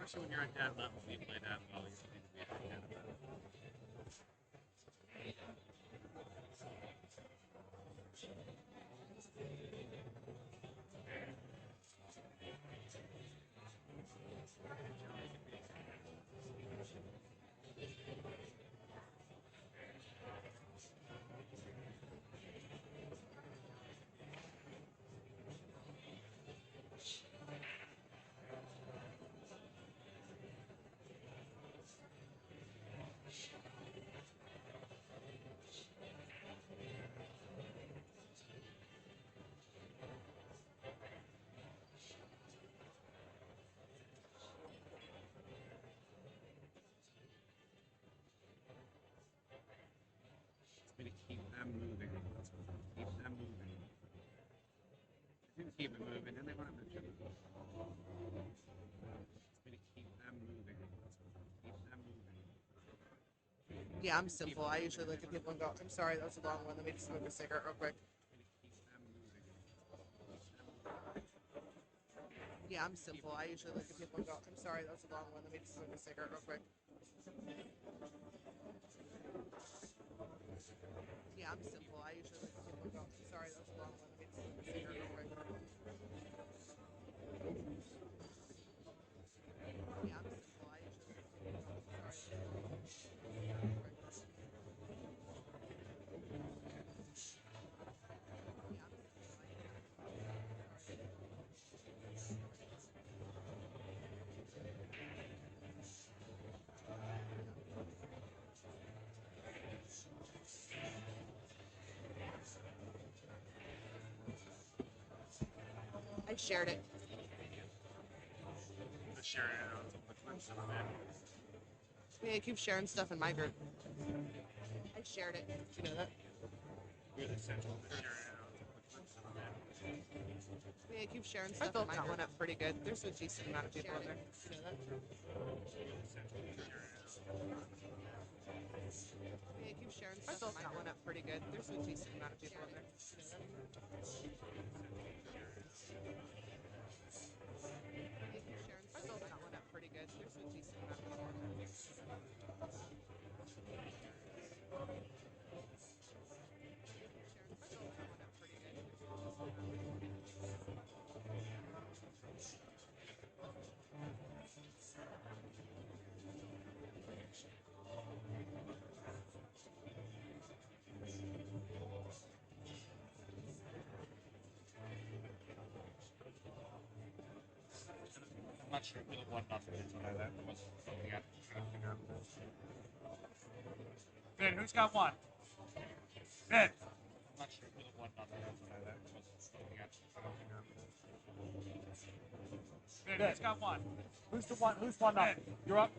especially when you're at that level, you play that well, you need to be at that level. To keep them moving. Keep them moving. If you keep it moving, then they won't have to keep them moving. Keep them moving. Yeah, I'm simple. I usually look at people and go, I'm sorry, that was a long one. Let me just smoke a cigarette real quick. Yeah, I'm simple. I usually look at people and go, I'm sorry, that was a long one. Let me just smoke a cigarette real quick. Yeah, I'm simple. I usually look at people and go, I'm sorry, that was a long one. Let me just smoke a cigarette real quick. Yeah, I'm simple. I usually look at people and go, I'm sorry, that was a long one. Let me just smoke a cigarette real quick. I shared it. Just sharing it out to the clips of it. Yeah, I keep sharing stuff in my group. I shared it. Did you know that? You're the central to sharing it out to the clips of it. Yeah, I keep sharing stuff in my group. I built that one up pretty good. There's a decent amount of people in there. Did you know that? You're the central to sharing it out. Yeah, I keep sharing stuff. I built that one up pretty good. There's a decent amount of people in there. Did you know that? I built that one up pretty good. There's a decent amount of people in there. I'm not sure if it was 1-0 or something like that. It was something I trying to figure out. Vin, who's got one? Vin! I'm not sure if it was 1-0 or something like that. It was something I trying to figure out. Vin, who's got one? Who's the one? Who's 1-0? You're up?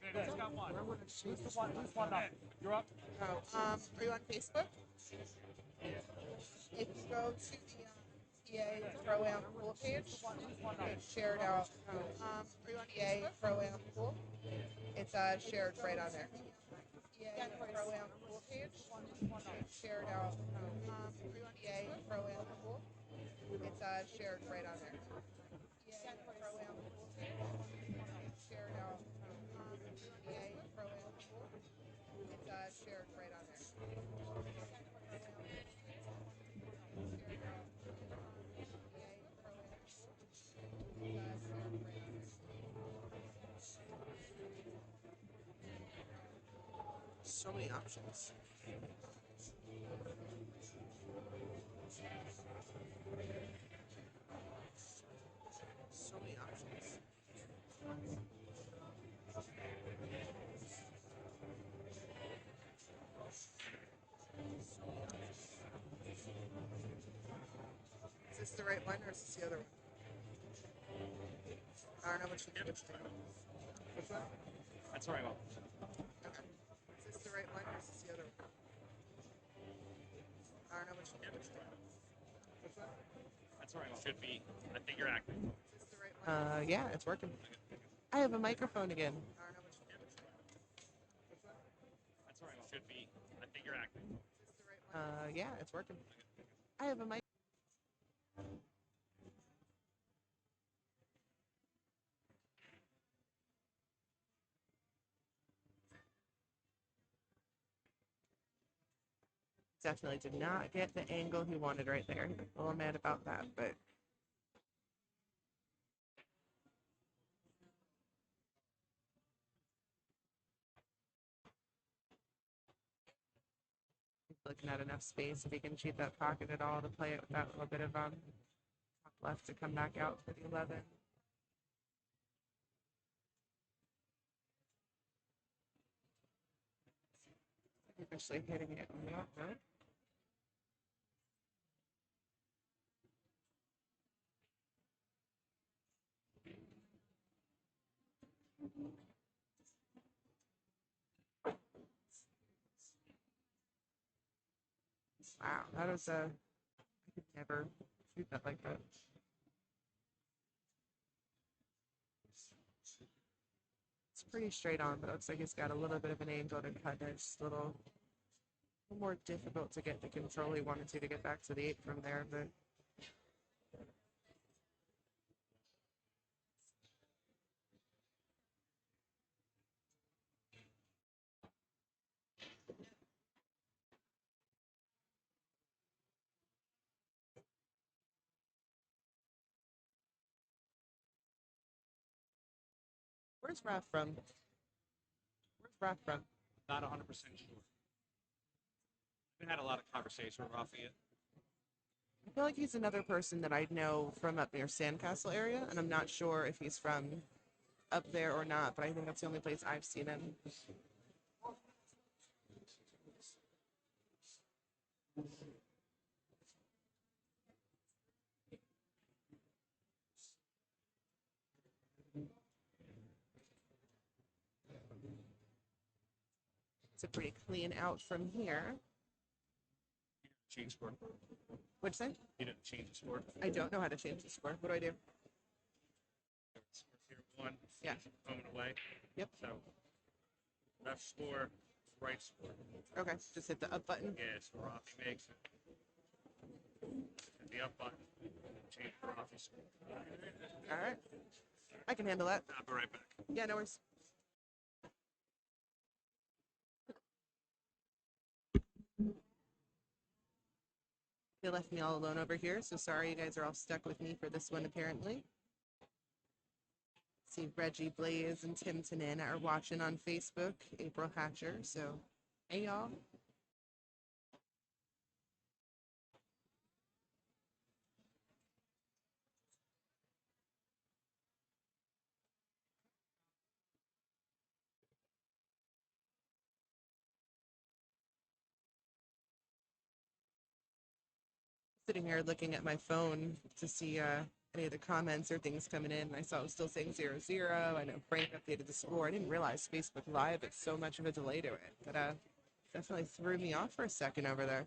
Vin, who's got one? Who's the one? Who's 1-0? You're up? Oh, are you on Facebook? If you go to the PA Pro-Am Pool page, it's shared out. Are you on PA Pro-Am Pool? It's shared right on there. PA Pro-Am Pool page, it's shared out. Are you on PA Pro-Am Pool? It's shared right on there. PA Pro-Am Pool page, it's shared out. PA Pro-Am Pool, it's shared right on there. So many options. So many options. Is this the right one or is this the other one? I don't know which one. Which one? That's the right one. Okay. Is this the right one or is this the other one? I don't know which one. Which one? That's the right one. Should be. I think you're active. Is this the right one? Yeah, it's working. I have a microphone again. I don't know which one. Which one? That's the right one. Should be. I think you're active. Is this the right one? Yeah, it's working. I have a mic. Definitely did not get the angle he wanted right there. A little mad about that, but he's looking at enough space if he can cheat that pocket at all to play it with that little bit of top left to come back out for the 11. Actually hitting it on the outside. Wow, that was I could never shoot that like that. It's pretty straight on, but it looks like he's got a little bit of an angle to cut. It's a little more difficult to get the control he wanted to get back to the 8 from there, but where's Raph from? Where's Raph from? Not 100% sure. We had a lot of conversation with Raphael. I feel like he's another person that I know from up near Sandcastle area, and I'm not sure if he's from up there or not, but I think that's the only place I've seen him. It's a pretty clean out from here. Change score. What'd you say? You didn't change the score. I don't know how to change the score. What do I do? Here, 1. Yeah. Home and away. Yep. So, left score, right score. Okay, just hit the up button. Yeah, so Rafi makes it. Hit the up button. Change Rafi's score. All right. I can handle that. I'll be right back. Yeah, no worries. They left me all alone over here, so sorry you guys are all stuck with me for this one, apparently. See Reggie Blaze and Tim Tanin are watching on Facebook, April Hatcher, so hey y'all. Sitting here looking at my phone to see any of the comments or things coming in. I saw it was still saying 0-0. I know Frank updated the score. I didn't realize Facebook Live had so much of a delay to it. That definitely threw me off for a second over there.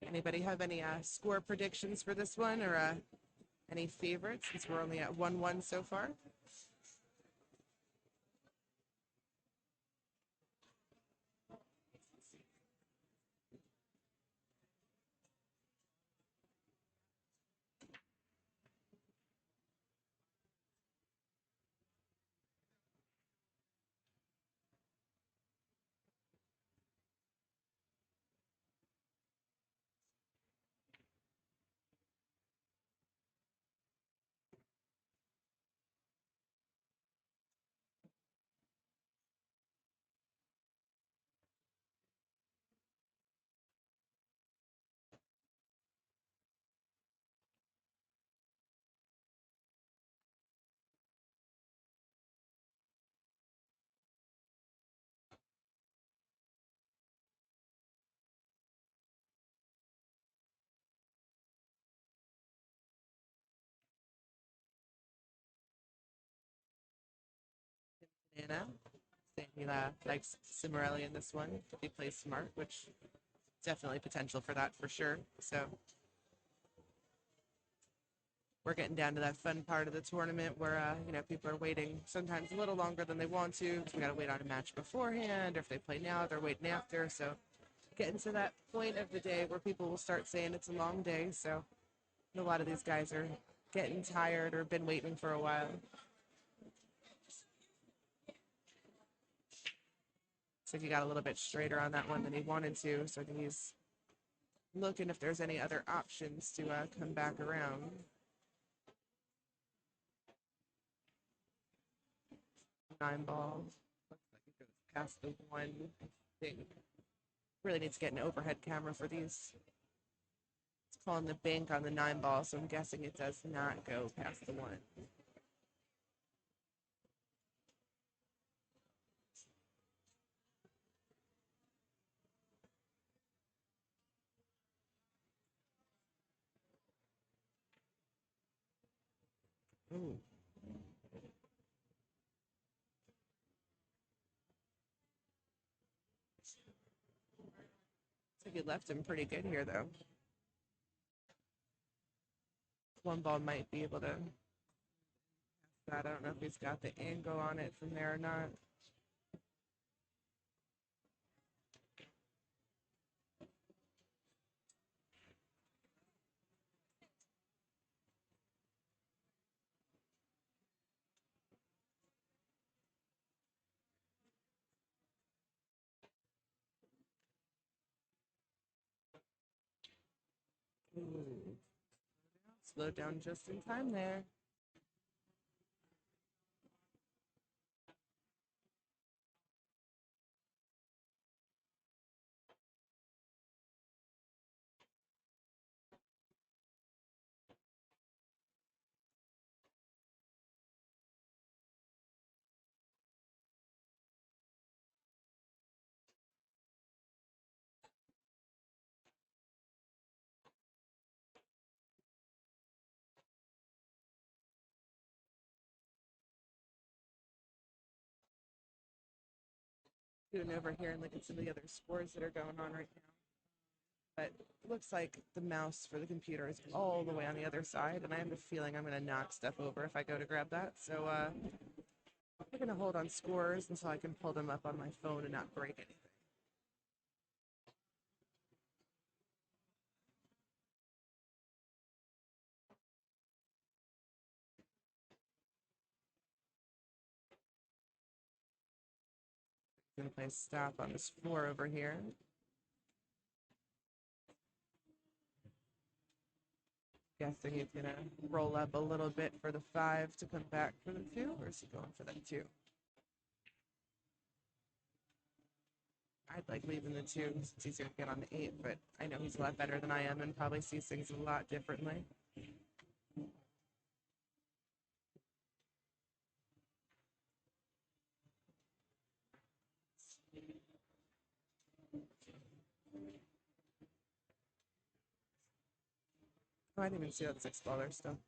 Anybody have any score predictions for this one, or any favorites, since we're only at 1-1 so far? Anna saying he likes Cimarelli in this one if he plays smart, which definitely potential for that for sure. So we're getting down to that fun part of the tournament where people are waiting sometimes a little longer than they want to because we got to wait on a match beforehand, or if they play now, they're waiting after. So getting to that point of the day where people will start saying it's a long day. So A lot of these guys are getting tired or been waiting for a while. Looks like he got a little bit straighter on that one than he wanted to, so I think he's looking if there's any other options to come back around. 9 ball. Looks like it goes past the 1, I think. Really needs to get an overhead camera for these. It's calling the bank on the 9 ball, so I'm guessing it does not go past the 1. Ooh. Looks like he left him pretty good here, though. 1 ball might be able to. I don't know if he's got the angle on it from there or not. Ooh. Slowed down just in time there. Doing over here and look at some of the other scores that are going on right now. But it looks like the mouse for the computer is all the way on the other side, and I have a feeling I'm going to knock stuff over if I go to grab that. So we're going to hold on scores until I can pull them up on my phone and not break anything. Going to play stop on this 4 over here. Guessing he's going to roll up a little bit for the 5 to come back for the 2, or is he going for that 2? I'd like leaving the 2 since he's going to get on the 8, but I know he's a lot better than I am and probably sees things a lot differently. Oh, I didn't even see that 6 ball there still.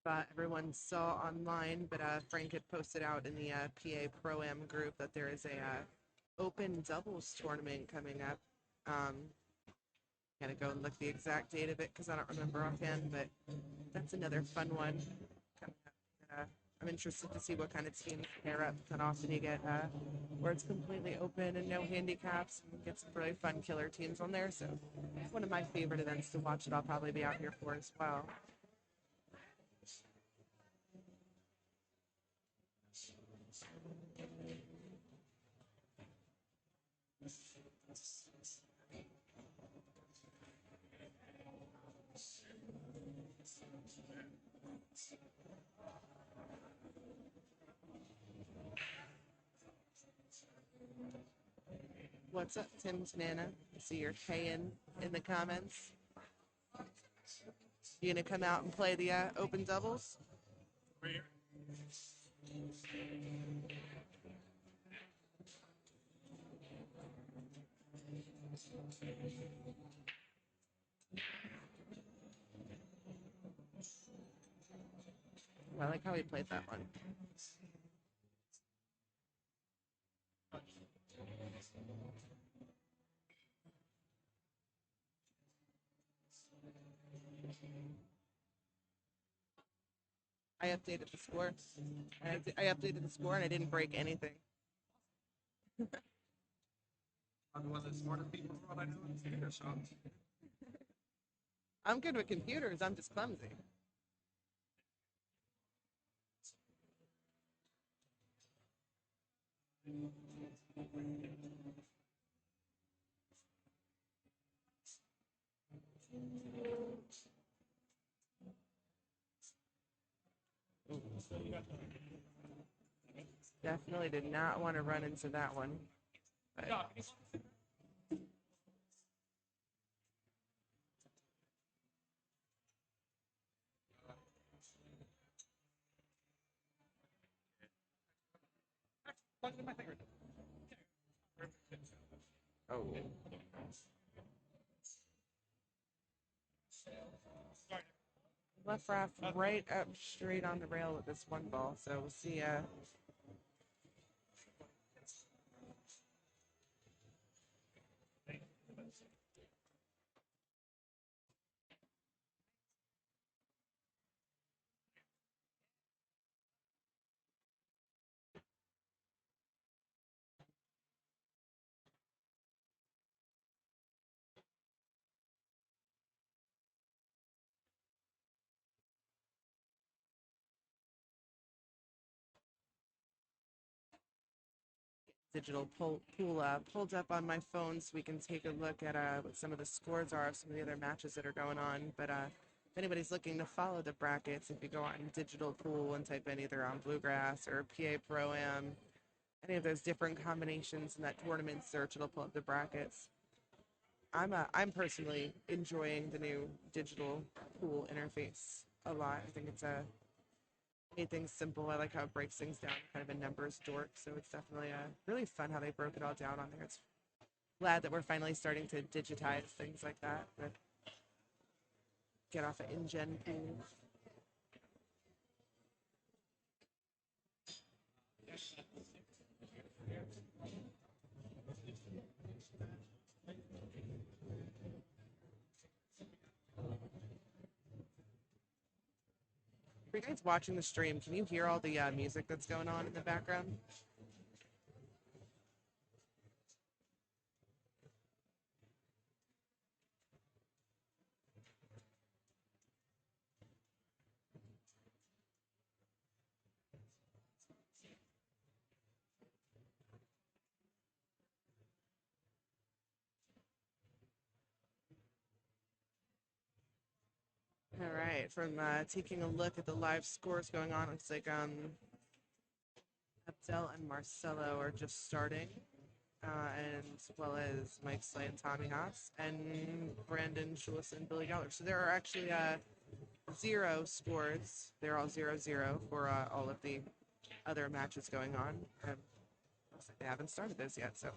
everyone saw online, but Frank had posted out in the PA Pro-Am group that there is a open doubles tournament coming up. Gotta go and look the exact date of it because I don't remember offhand, but that's another fun one coming up. I'm interested to see what kind of teams pair up. Not often you get where it's completely open and no handicaps, and get some really fun killer teams on there. So it's one of my favorite events to watch that I'll probably be out here for as well. What's up, Tim's Nana? I see you're paying in the comments. You gonna come out and play the open doubles? I like how he played that one. I updated the score. I updated the score and I didn't break anything. I'm one of the smartest people in the world I know in the computer shop. I'm good with computers, I'm just clumsy. Definitely did not want to run into that one. But oh. Left Raph right up straight on the rail with this one ball, so we'll see. Digital pool pulled up on my phone so we can take a look at what some of the scores are of some of the other matches that are going on. But if anybody's looking to follow the brackets, if you go on digital pool and type in either on Bluegrass or PA Pro-Am, any of those different combinations in that tournament search, it'll pull up the brackets. I'm personally enjoying the new digital pool interface a lot. I think it's made things simple. I like how it breaks things down, kind of a numbers dork. So it's definitely really fun how they broke it all down on there. It's glad that we're finally starting to digitize things like that. But get off of InGen pool. For you guys watching the stream, can you hear all the music that's going on in the background? All right, from taking a look at the live scores going on, looks like Abdel and Marcelo are just starting, and as well as Mike Slay and Tommy Haas, and Brandon Schulis and Billy Geller. So there are actually 0 scores. They're all 0-0 for all of the other matches going on. Looks like they haven't started those yet, so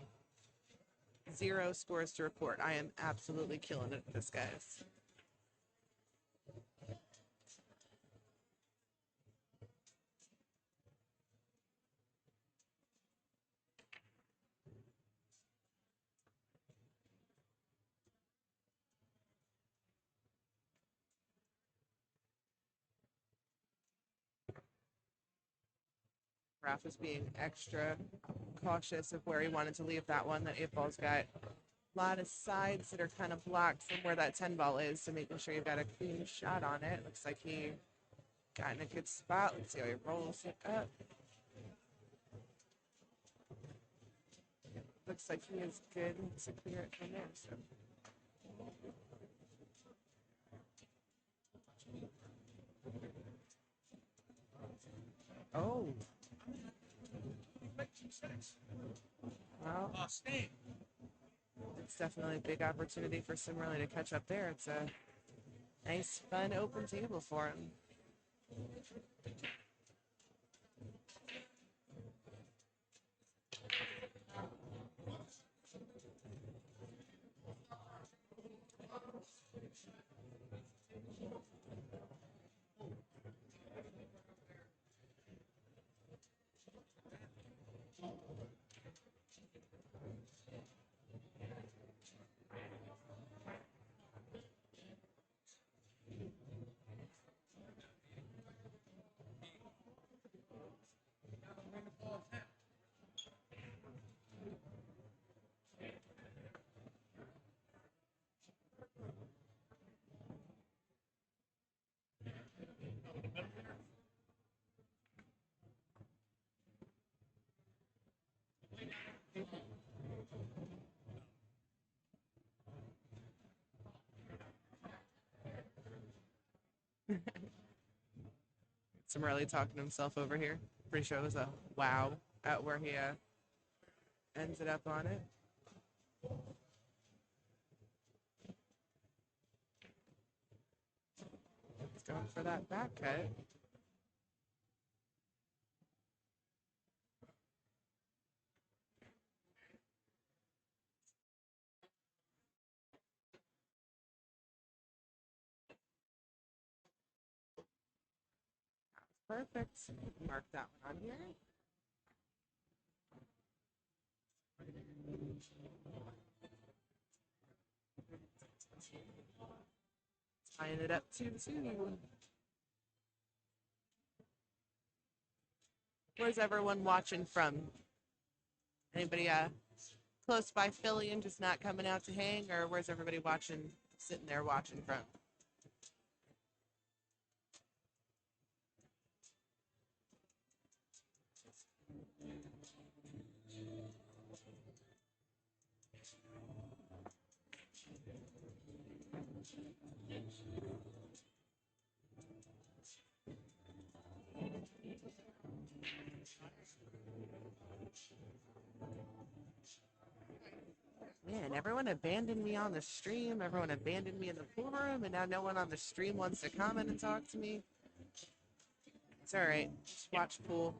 0 scores to report. I am absolutely killing it with this, guys. Raph was being extra cautious of where he wanted to leave that one. That 8-ball's got a lot of sides that are kind of blocked from where that 10-ball is, so making sure you've got a clean shot on it. Looks like he got in a good spot. Let's see how he rolls it up. Looks like he is good to clear it from there. So. Oh. Well, it's definitely a big opportunity for Cimarelli to catch up there. It's a nice, fun, open table for him. Cimarelli talking to himself over here. Pretty sure it was a wow at where he ended up on it. He's going for that back cut. Perfect. Mark that one on here. Tying it up 2-2. Where's everyone watching from? Anybody close by Philly and just not coming out to hang, or where's everybody watching, sitting there watching from? Man, everyone abandoned me on the stream. Everyone abandoned me in the pool room, and now no one on the stream wants to comment and talk to me. It's all right. Just watch pool.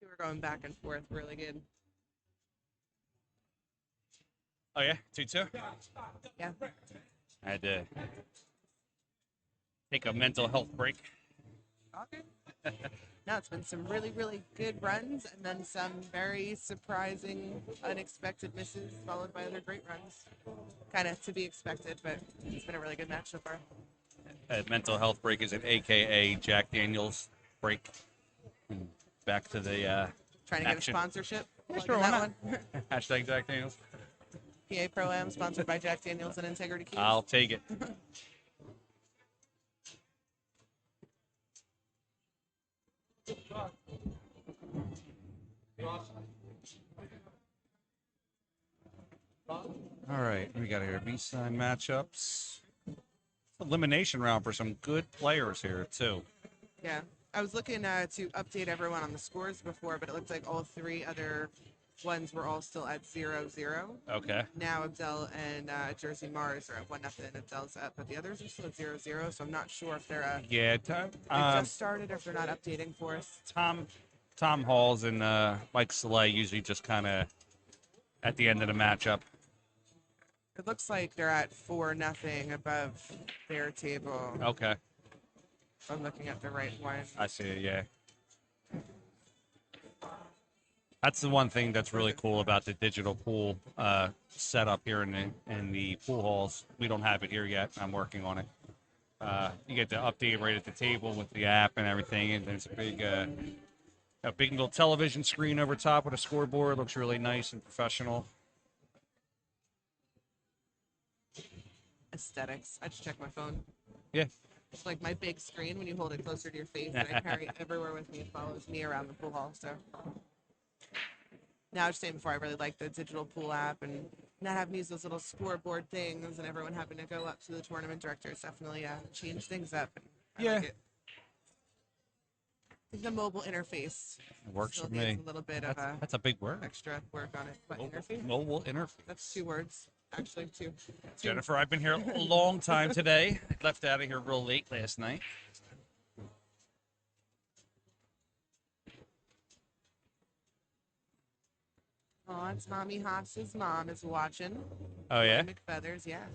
We were going back and forth really good. Oh yeah, 2-2. Yeah. I had to take a mental health break. Okay. No, it's been some really, really good runs, and then some very surprising, unexpected misses, followed by other great runs. Kind of to be expected, but it's been a really good match so far. Mental health break is an AKA Jack Daniels break. And back to the Trying to get a action. sponsorship. Yeah, Plug sure, in why that not? Hashtag Jack Daniels. PA Pro-Am, sponsored by Jack Daniels and Integrity Keys. I'll take it. right, we got here B-side matchups. Elimination round for some good players here too. Yeah. I was looking to update everyone on the scores before, but it looked like all three other ones were all still at 0-0. Okay. Now Abdel and Jersey Mars are at 1-0. Abdel's up, but the others are still at 0-0. So I'm not sure if they're Yeah, they just started or if they're not updating for us. Tom Halls and Mike Soleil usually just kind of at the end of the matchup. It looks like they're at 4-0 above their table. Okay, If I'm looking at the right one. I see it. Yeah, that's the one thing that's really cool about the digital pool setup here in the pool halls. We don't have it here yet. I'm working on it. You get to update right at the table with the app and everything, and there's a big little television screen over top with a scoreboard. Looks really nice and professional. Aesthetics. I just check my phone. Yeah. It's like my big screen when you hold it closer to your face that I carry everywhere with me. It follows me around the pool hall. So now I was saying before, I really like the digital pool app and not having to use those little scoreboard things and everyone having to go up to the tournament director. It's definitely changed things up. And I like it. I think the mobile interface It works still for needs me. a little bit That's a big word. extra work on it. What, interface? Mobile interface. That's 2 words. Actually, two. Jennifer, I've been here a long time today. Left out of here real late last night. Oh, it's Mommy Haas's mom is watching. Oh, yeah? McFeathers, yeah.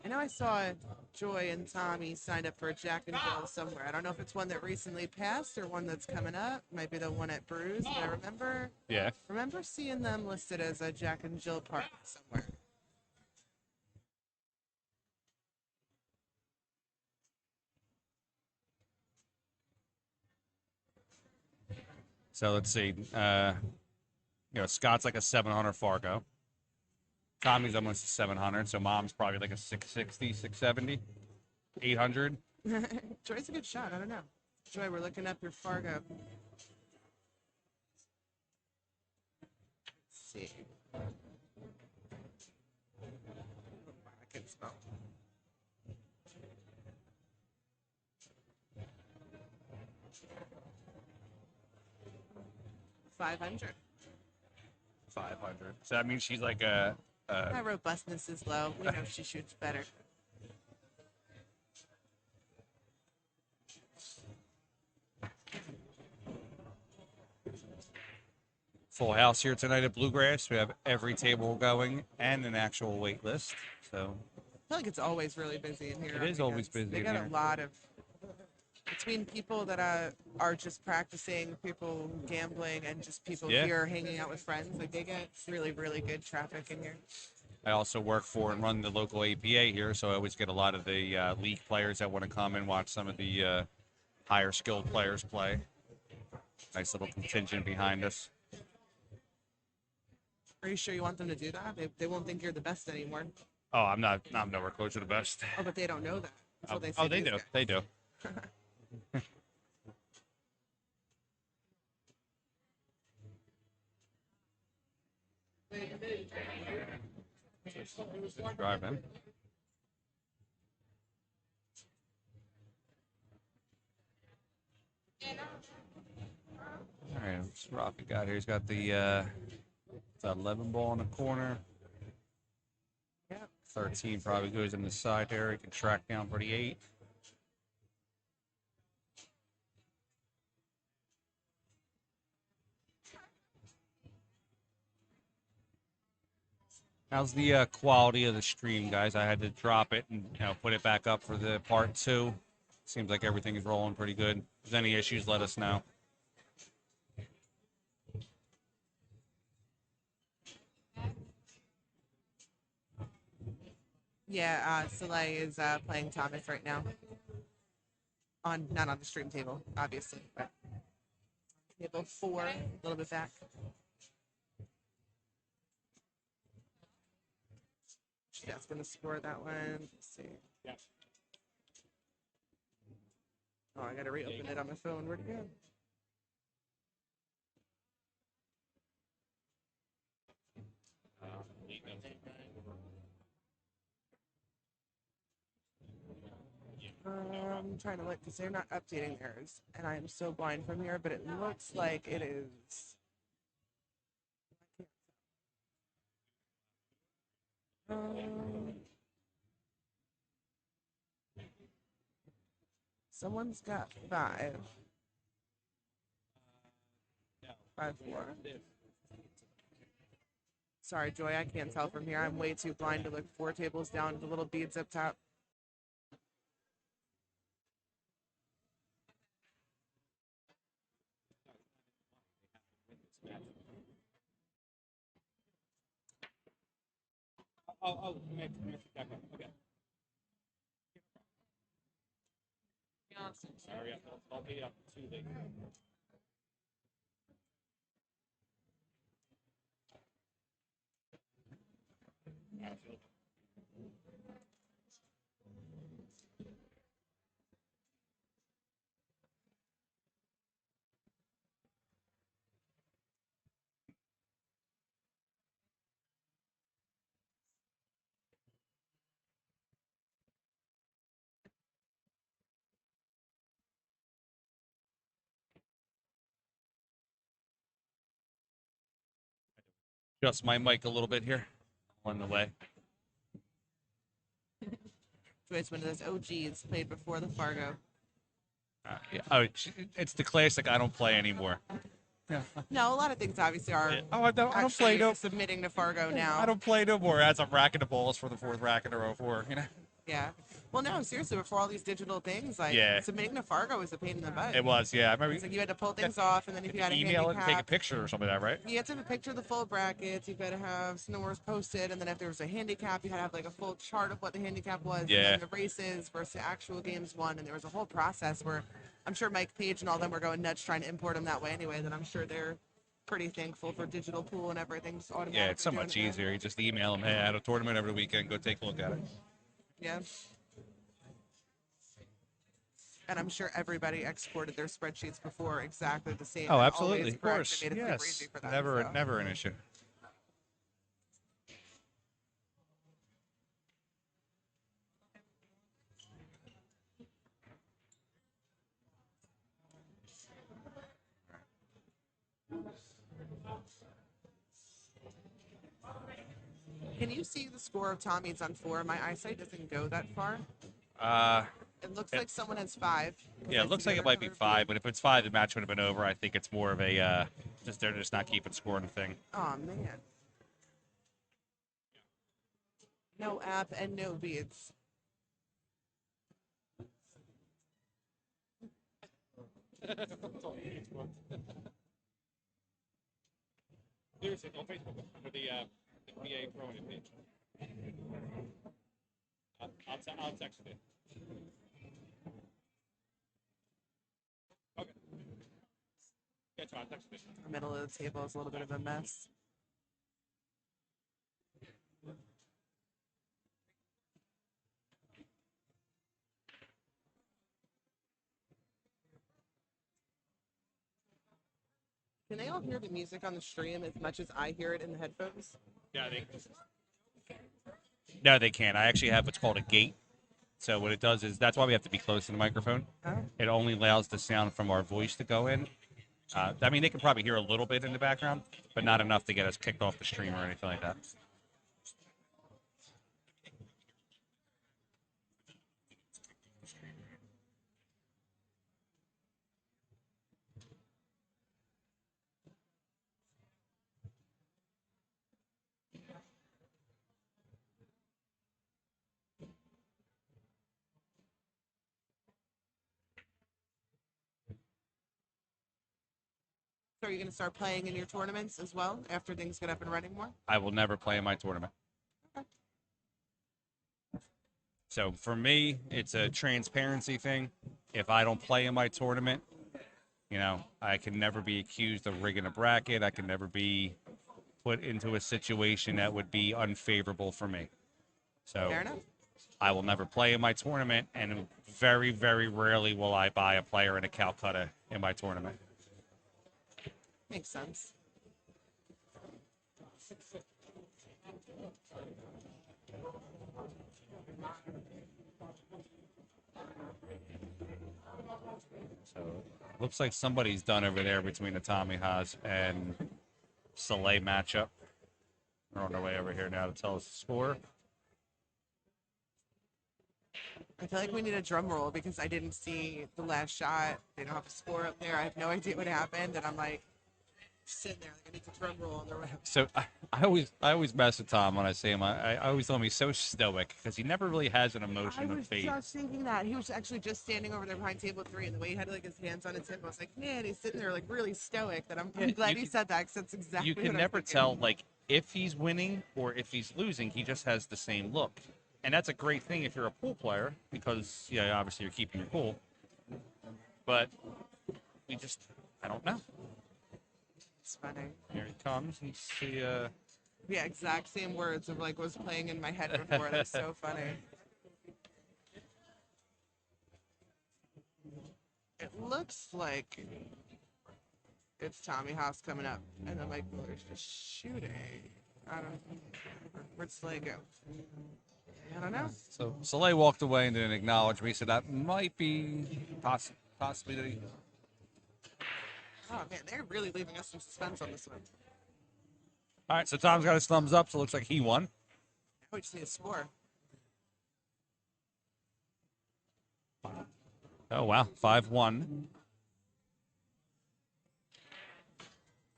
I know I saw Joy and Tommy signed up for a Jack and Jill somewhere. I don't know if it's one that recently passed or one that's coming up. Might be the one at Brews, but I remember seeing them listed as a Jack and Jill party somewhere. So let's see. Scott's like a 700 Fargo. Tommy's almost a 700, so Mom's probably like a 660, 670, 800. Joy's a good shot. I don't know. Joy, we're looking up your Fargo. Let's see. I can spell. $500. 500. So that means she's like a. My robustness is low. We know she shoots better. Full house here tonight at Bluegrass. We have every table going and an actual wait list. So I feel like it's always really busy in here. It is always busy They in got here. a lot of, between people that are just practicing, people gambling, and just people here hanging out with friends. Like they get really, really good traffic in here. I also work for and run the local APA here, so I always get a lot of the league players that want to come and watch some of the higher skilled players play. Nice little contingent behind us. Are you sure you want them to do that? They won't think you're the best anymore. Oh, I'm nowhere close to the best. Oh, but they don't know that. That's what they say. They do. Guys. They do. Drive in. All right, what's Rafi got here? He's got the 11 ball in the corner. Yeah. 13 probably goes in the side there. He can track down for the 8. How's the quality of the stream, guys? I had to drop it and put it back up for the part 2. Seems like everything is rolling pretty good. If there's any issues, let us know. Yeah, Soleil is playing Thomas right now. Not on the stream table, obviously, but table 4, a little bit back. She's asking to score that one. Let's see. Yeah. Oh, I gotta reopen it on my phone. Where'd it go? I'm trying to look because they're not updating theirs, and I am so blind from here, but it looks like it is. Someone's got 5. 5-4. Sorry, Joy, I can't tell from here. I'm way too blind to look 4 tables down to the little beads up top. Okay. Sorry, I'll be up too late. Adjust my mic a little bit here on the way. Joy's one of those OGs played before the Fargo. Yeah. Oh, it's the classic. I don't play anymore. Yeah. No, a lot of things obviously are. Yeah. Oh, I don't play no. Submitting to Fargo now. I don't play no more as I'm racking the balls for the 4th racket or 04. You know. Yeah. Well, no, seriously, before all these digital things, like submitting to Fargo was a pain in the butt. It was, yeah. I remember. It's like you had to pull things off, and then if you had a email handicap, it and take a picture or something like that, right? you had to have a picture of the full brackets. You got to have numbers posted, and then if there was a handicap, you had to have like a full chart of what the handicap was, and then the races versus the actual games won, and there was a whole process where I'm sure Mike Page and all them were going nuts trying to import them that way anyway. That I'm sure they're pretty thankful for digital pool and everything. Just automatically. Yeah, it's so much easier. You just email them, hey, I had a tournament over the weekend. Go take a look at it. Yeah. And I'm sure everybody exported their spreadsheets before exactly the same. Oh, absolutely, of course. course. Yes, for them, never an issue. Can you see the score of Tommy's on 4? My eyesight doesn't go that far. It looks like someone has 5. Yeah, it looks like it might be 5, but if it's 5, the match would have been over. I think it's more of a they're just not keeping score thing. Oh man. No app and no beads. Seriously, on Facebook for the PA Pro page. I'll text it. Okay. Yeah, I'll text it. The middle of the table is a little bit of a mess. Can they all hear the music on the stream as much as I hear it in the headphones? Yeah, No, they can't. I actually have what's called a gate. So what it does is that's why we have to be close to the microphone. Oh. It only allows the sound from our voice to go in. I mean, they can probably hear a little bit in the background, but not enough to get us kicked off the stream or anything like that. So are you going to start playing in your tournaments as well after things get up and running more? I will never play in my tournament. Okay. So for me, it's a transparency thing. If I don't play in my tournament, you know, I can never be accused of rigging a bracket. I can never be put into a situation that would be unfavorable for me. So Fair enough. I will never play in my tournament, and very, very rarely will I buy a player in a Calcutta in my tournament. Makes sense. So looks like somebody's done over there between the Tommy Haas and Soleil matchup. We're on our way over here now to tell us the score. I feel like we need a drum roll because I didn't see the last shot. They don't have a score up there. I have no idea what happened, and I'm like sitting there like I need to drum roll on the way. So I always mess with Tom when I see him. I always tell him he's so stoic because he never really has an I emotion of was faith. just thinking that he was actually just standing over there behind table 3, and the way he had like his hands on his hip, I was like, man, he's sitting there like really stoic. That I'm glad you you said that because that's exactly You what can I'm never thinking. tell like if he's winning or if he's losing. He just has the same look, and that's a great thing if you're a pool player because obviously you're keeping your cool. But I don't know. It's funny. Here he comes. He's the Yeah, exact same words of like was playing in my head before. That's so funny. It looks like it's Tommy Haas coming up, and then Mike Miller's just shooting. I don't know. Where'd Slay go? I don't know. So Soleil walked away and didn't acknowledge me, so that might be possibly that he. Oh man, they're really leaving us some suspense on this one. All right, so Tom's got his thumbs up, so it looks like he won. Now we just need a score. Oh wow, 5-1.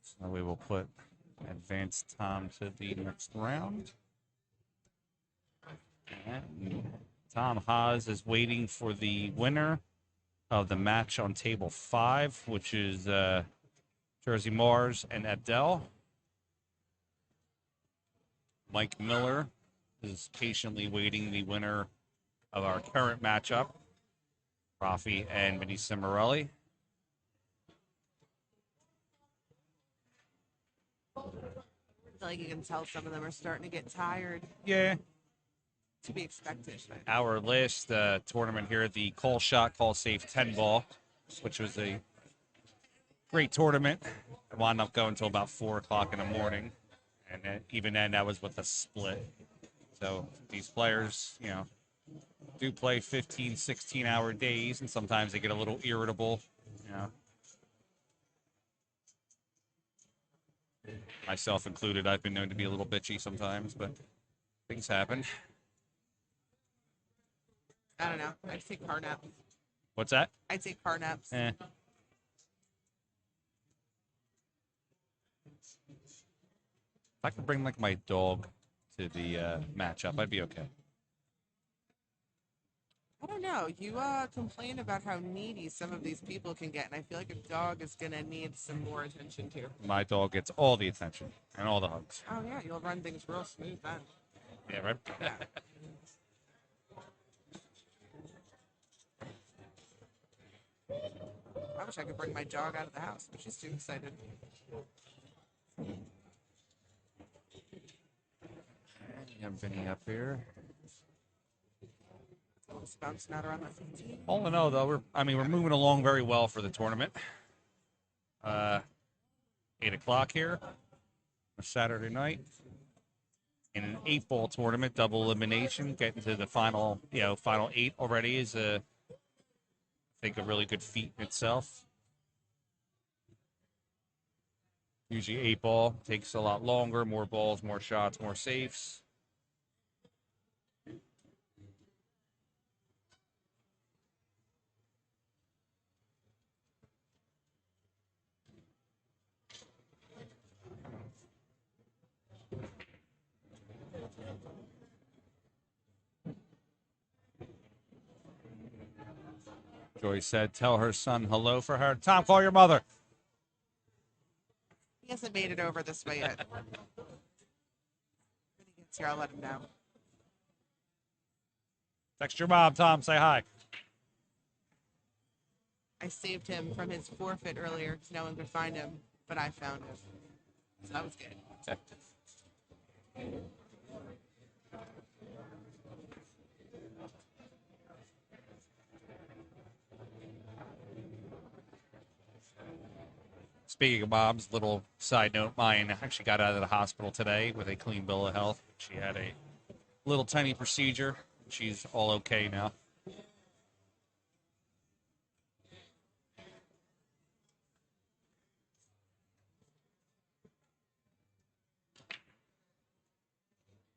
So we will put advanced Tom to the next round. And Tom Haas is waiting for the winner of the match on table 5, which is Jersey Mars and Abdel. Mike Miller is patiently waiting the winner of our current matchup, Rafi and Vinny Cimarelli. I feel like you can tell some of them are starting to get tired. Yeah. To be expected. Our last tournament here, the Call Shot, Call Safe 10 ball, which was a great tournament. I wound up going until about 4 o'clock in the morning. And then, even then, that was with a split. So these players, do play 15, 16-hour days, and sometimes they get a little irritable, Myself included, I've been known to be a little bitchy sometimes, but things happen. I don't know. I'd take car naps. What's that? I'd take car naps. Eh. If I could bring like my dog to the matchup, I'd be okay. I don't know. You complain about how needy some of these people can get, and I feel like a dog is gonna need some more attention too. My dog gets all the attention and all the hugs. Oh yeah, you'll run things real smooth then. Yeah, right. Yeah. I wish I could bring my dog out of the house, but she's too excited. You have Vinny up here. It's bouncing out around my feet. All in all, though, we're moving along very well for the tournament. 8 o'clock here, a Saturday night, in an 8-ball tournament, double elimination, getting to the final 8 already is I think a really good feat in itself. Usually 8-ball takes a lot longer, more balls, more shots, more safes. Joy said, tell her son hello for her. Tom, call your mother. He hasn't made it over this way yet. When he gets here, I'll let him know. Text your mom, Tom. Say hi. I saved him from his forfeit earlier because no one could find him, but I found him. So that was good. Speaking of moms, little side note, mine actually got out of the hospital today with a clean bill of health. She had a little tiny procedure. She's all okay now.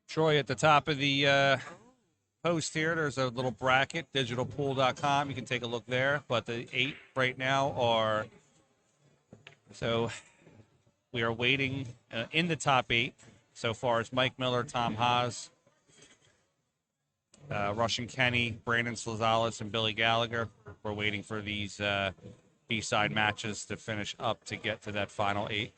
Troy, at the top of the post here, there's a little bracket, digitalpool.com. You can take a look there. But the 8 right now are, so we are waiting in the top 8 so far as Mike Miller, Tom Haas, Russian Kenny, Brandon Slazales, and Billy Gallagher. We're waiting for these B-side matches to finish up to get to that final 8.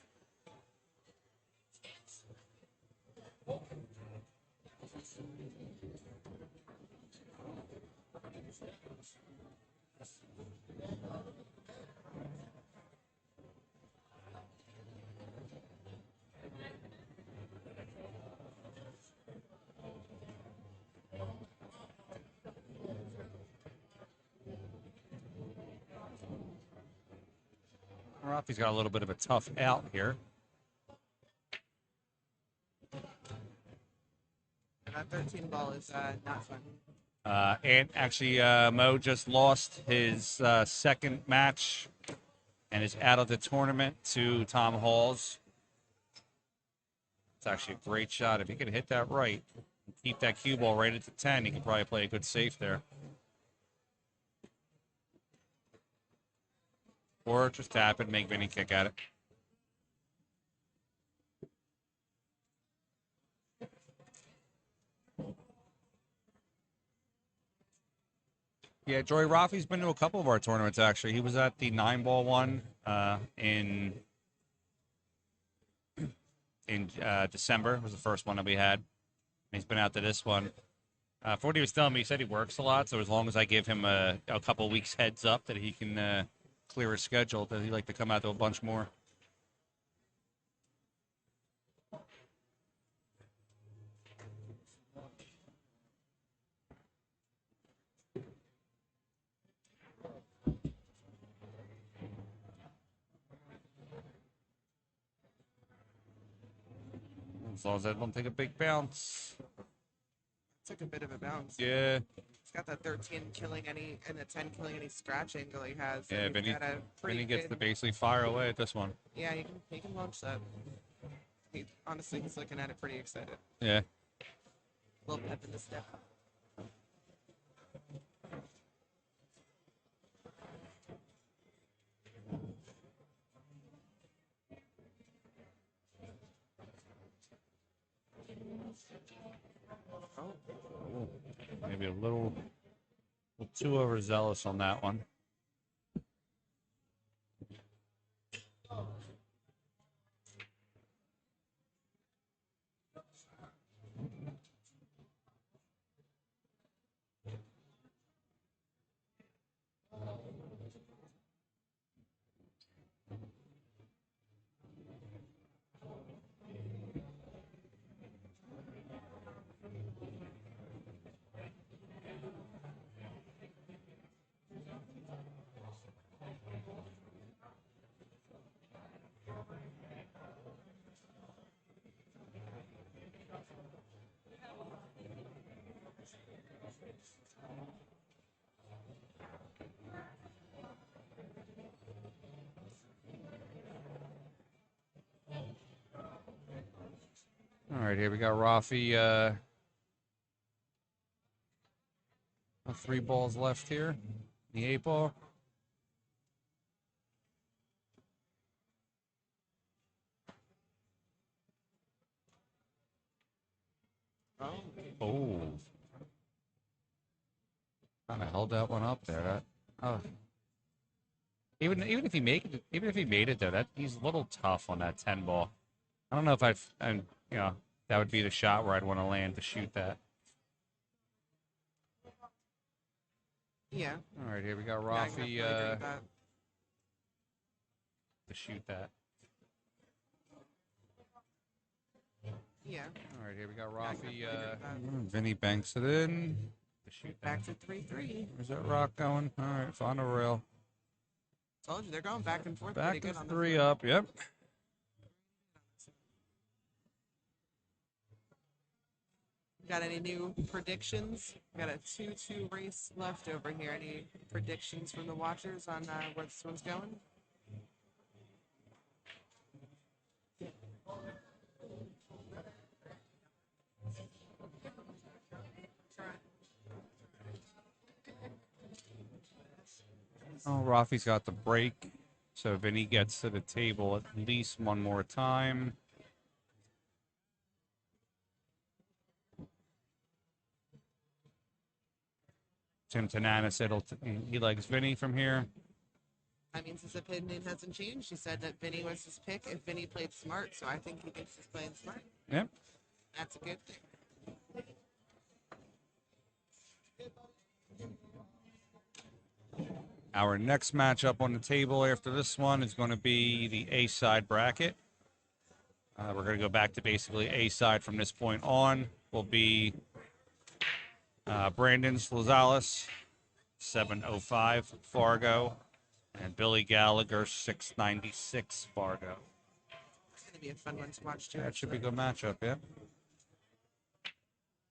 Rafi's got a little bit of a tough out here. And that 13 ball is not fun. And actually, Mo just lost his second match and is out of the tournament to Tom Halls. It's actually a great shot. If he could hit that right, and keep that cue ball right at the 10, he could probably play a good safe there. Or just tap it and make Vinny kick at it. Yeah, Joey Rafi's been to a couple of our tournaments, actually. He was at the 9-ball one in December. Was the first one that we had. He's been out to this one. For what he was telling me, he said he works a lot, so as long as I give him a couple weeks heads up that he can clear his schedule, that he'd like to come out to a bunch more. As long as I don't take a big bounce. Took a bit of a bounce. Yeah. He's got that 13 killing any and the 10 killing any scratch angle he has. Yeah, and he's got a pretty Vinny gets good- to basically fire away at this one. Yeah, he can launch that. Honestly, he's looking at it pretty excited. Yeah. A little pep in the step. Maybe a little too overzealous on that one. All right, here we got Rafi. 3 balls left here. The 8-ball. Oh. Kind of held that one up there. Even if he made it though, he's a little tough on that 10 ball. I don't know if that would be the shot where I'd want to land to shoot that. Yeah. All right, here we got Yeah, I Rafi completely agree with that. to shoot that. Yeah. All right, here we got Yeah, I Rafi. completely agree with that. Vinny banks it in to shoot that. Back to 3-3. Where's that rock going? All right, final rail. Told you they're going back and forth Back pretty to good on the 3 floor. up. Yep. Got any new predictions? Got a 2-2 race left over here. Any predictions from the watchers on where this one's going? Oh, Rafi's got the break. So Vinny gets to the table at least one more time. Tim Tanana said he likes Vinny from here. I mean, his opinion hasn't changed. He said that Vinny was his pick if Vinny played smart, so I think he thinks he's playing smart. Yep. That's a good thing. Our next matchup on the table after this one is going to be the A-side bracket. We're going to go back to basically A-side from this point on. Will be Brandon Slazales, 705 Fargo, and Billy Gallagher, 696 Fargo. It's going to be a fun one to watch, too. That should be a good matchup, yeah.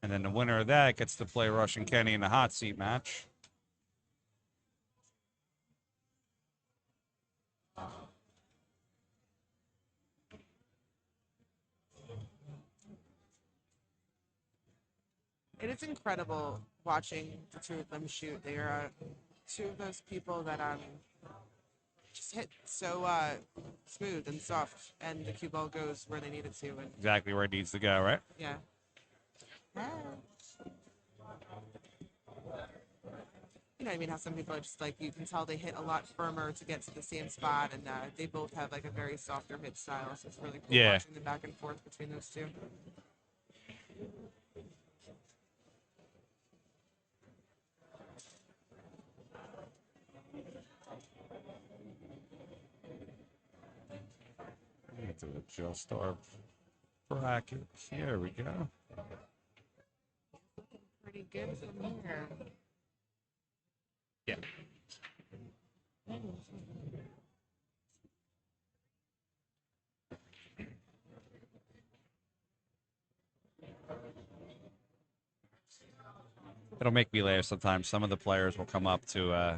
And then the winner of that gets to play Rush and Kenny in the hot seat match. It is incredible watching the two of them shoot. They are two of those people that just hit so smooth and soft, and the cue ball goes where they need it to. And Exactly where it needs to go, right? yeah. You know what I mean? How some people are just like, you can tell they hit a lot firmer to get to the same spot, and they both have like a very softer hit style, so it's really cool watching the back and forth between those two. We have to adjust our bracket. Here we go. Pretty good from here. Yeah. It'll make me laugh sometimes. Some of the players will come up to,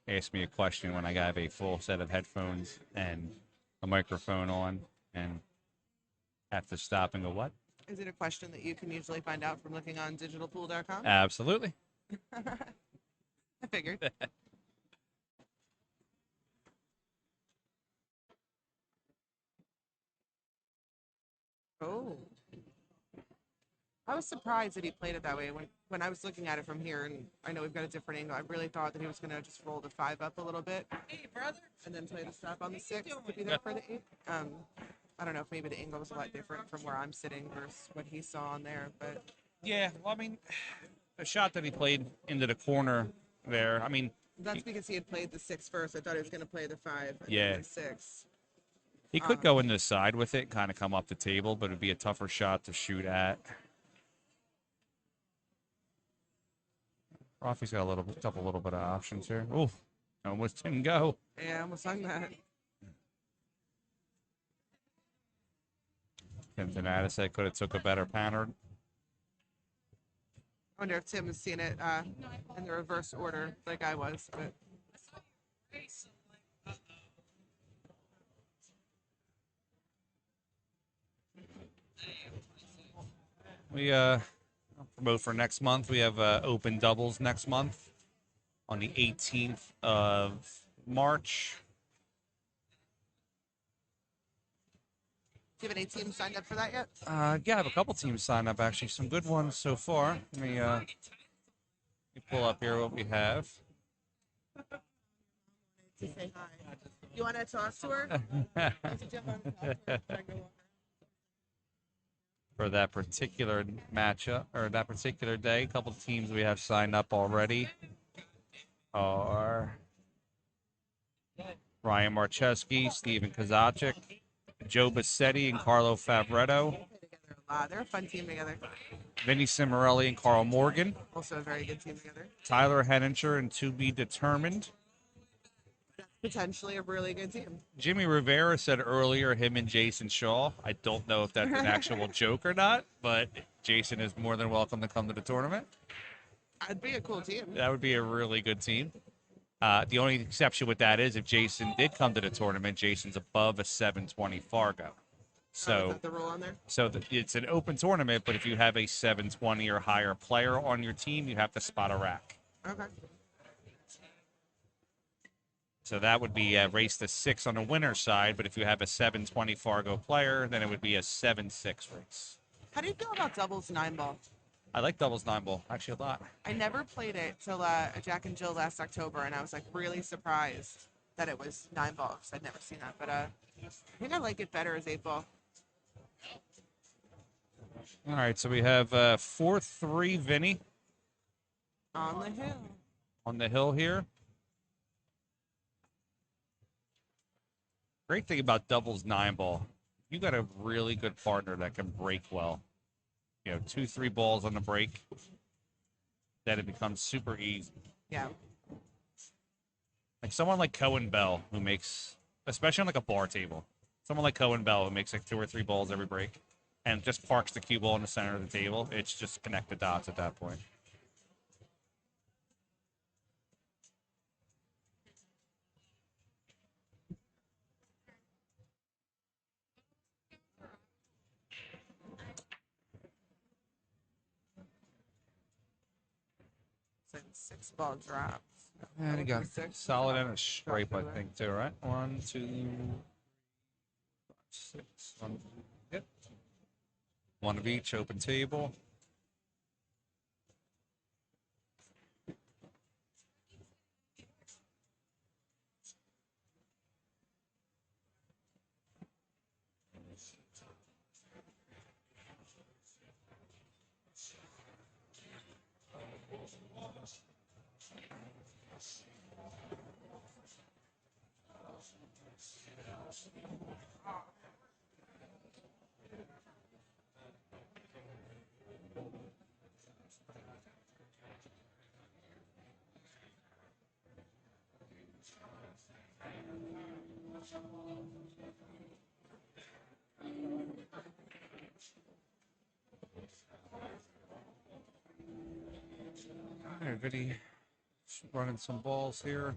ask me a question when I have a full set of headphones and a microphone on, and have to stop and go, what? Is it a question that you can usually find out from looking on digitalpool.com? Absolutely. I figured. Oh. I was surprised that he played it that way. When I was looking at it from here, and I know we've got a different angle, I really thought that he was going to just roll the 5 up a little bit. Hey, brother. And then play the stop on the 6 to be there for the 8. I don't know if maybe the angle was a lot different from where I'm sitting versus what he saw on there, but... Yeah, well, I mean, the shot that he played into the corner there, I mean... That's because he had played the 6 first. I thought he was going to play the 5 and then the 6. He could go in the side with it, kind of come up the table, but it'd be a tougher shot to shoot at. Rafi's got a little bit of options here. Ooh, almost didn't go. Yeah, I almost hung that. Tim Donatis said could have took a better pattern. I wonder if Tim has seen it in the reverse order like I was, but... We promote for next month. We have open doubles next month on the 18th of March. Do you have any teams signed up for that yet? Yeah, I have a couple teams signed up, actually. Some good ones so far. Let me pull up here what we have. To say hi. You want to talk to her? For that particular matchup, or that particular day, a couple of teams we have signed up already are Ryan Marcheski, Steven Kozacic, Joe Bassetti, and Carlo Favretto. They're a fun team together. Vinny Cimarelli and Carl Morgan. Also a very good team together. Tyler Henninger and To Be Determined. Potentially a really good team. Jimmy Rivera said earlier him and Jason Shaw. I don't know if that's an actual joke or not, but Jason is more than welcome to come to the tournament. That'd be a cool team. That would be a really good team. The only exception with that is if Jason did come to the tournament, Jason's above a 720 Fargo. Is So, that the rule on there? it's an open tournament, but if you have a 720 or higher player on your team, you have to spot a rack. Okay. So that would be a race to 6 on the winner's side, but if you have a 720 Fargo player, then it would be a 7-6 race. How do you feel about doubles 9-ball? I like doubles 9-ball actually a lot. I never played it till Jack and Jill last October, and I was like really surprised that it was 9-ball because I'd never seen that. But I think I like it better as 8-ball. All right, so we have 4-3 Vinny On the hill. on the hill here. Great thing about doubles 9-ball, you got a really good partner that can break well. 2-3 balls on the break, then it becomes super easy. Yeah. Like someone like Cohen Bell who makes, especially on like a bar table, someone like Cohen Bell who makes like 2 or 3 balls every break and just parks the cue ball in the center of the table. It's just connect the dots at that point. It's a 6-ball drop. And you got Six. solid and a stripe, I think, too, right? 1, 2, 5, 6. Yep. 1 of each, open table. All right, Vinny running some balls here.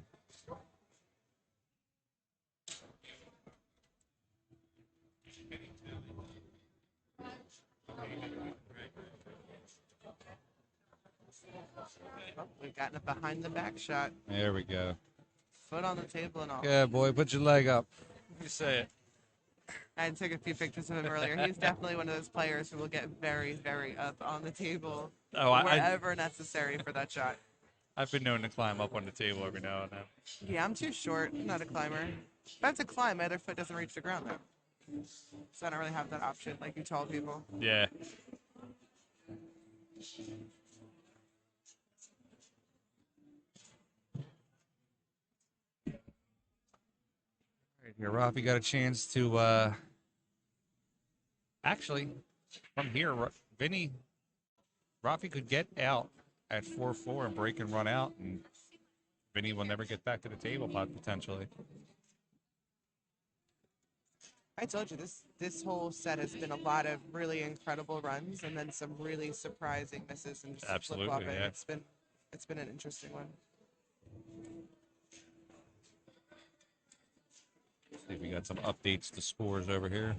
Oh, we've gotten a behind the back shot. There we go. Foot on the table and all. Yeah, boy, put your leg up. You say it. I took a few pictures of him earlier. He's definitely one of those players who will get very, very up on the table wherever necessary for that shot. I've been known to climb up on the table every now and then. Yeah, I'm too short. I'm not a climber. If I have to climb, my other foot doesn't reach the ground, though. So I don't really have that option like you tall people. Yeah. Right here, Rafi got a chance to actually from here, Rafi could get out at 4-4 and break and run out, and Vinny will never get back to the table potentially. I told you this whole set has been a lot of really incredible runs and then some really surprising misses and just Absolutely, flip-flopping. yeah. It's been an interesting one. See if we got some updates to scores over here.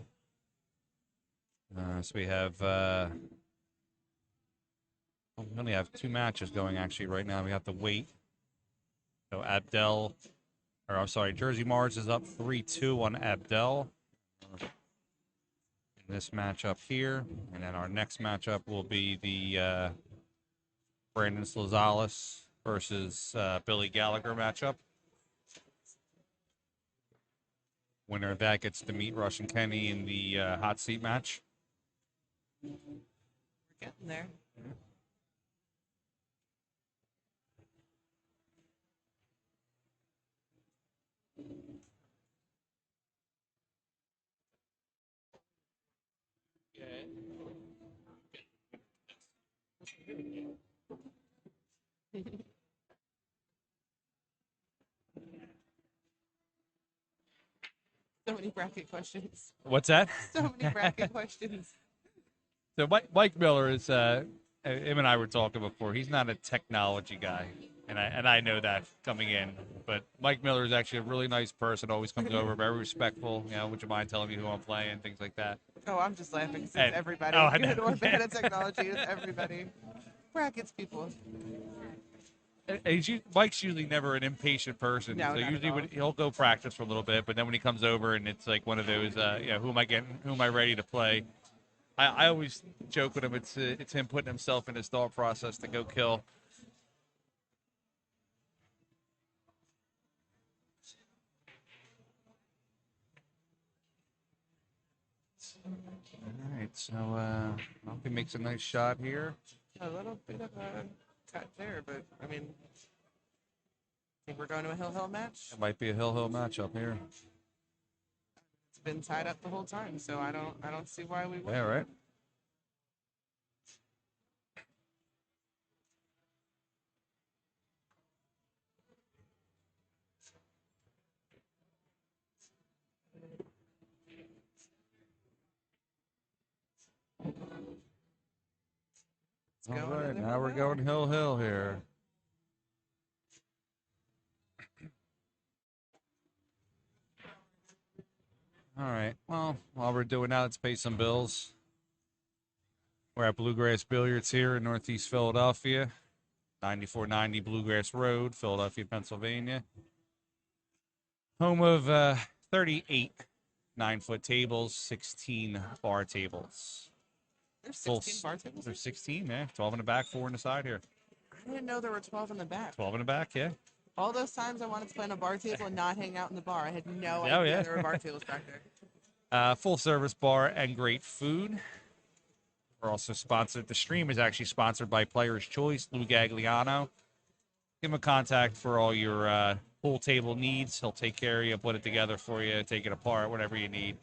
So we have we only have 2 matches going actually right now. We have to wait. So Jersey Mars is up 3-2 on Abdel in this matchup here, and then our next matchup will be the Brandon Slazales versus Billy Gallagher matchup. Winner of that gets to meet Russian Kenny in the hot seat match. We're getting there. many bracket questions. What's that? So many bracket questions. So Mike Miller is him and I were talking before. He's not a technology guy, and I know that coming in. But Mike Miller is actually a really nice person. Always comes over, very respectful. You know, would you mind telling me who I'm playing, things like that. Oh, I'm just laughing. 'Cause And- it's everybody, oh, I good know. or bad at technology. It's everybody. Brackets people. Mike's usually never an impatient person. No, so not at usually all. he'll go practice for a little bit, but then when he comes over and it's like one of those, who am I getting? Who am I ready to play? I always joke with him. It's him putting himself in his thought process to go kill. All right, so he makes a nice shot here. A little bit of a cut there, but I mean, think we're going to a Hill match. It might be a Hill matchup here. It's been tied up the whole time, so I don't see why we wouldn't. Yeah, right. All Going right, to the now we're Hill. going Hill here. All right. Well, while we're doing that, let's pay some bills. We're at Bluegrass Billiards here in Northeast Philadelphia, 9490 Bluegrass Road, Philadelphia, Pennsylvania. Home of 38 9-foot tables, 16 bar tables. There's Full 16 bar tables. There's 16, yeah. 12 in the back, 4 in the side here. I didn't know there were 12 in the back. 12 in the back, yeah. All those times I wanted to play on a bar table and not hang out in the bar, I had no Oh, idea yeah. there were bar tables back there. Full service bar and great food. We're also sponsored. The stream is actually sponsored by Player's Choice, Lou Gagliano. Give him a contact for all your pool table needs. He'll take care of you, put it together for you, take it apart, whatever you need.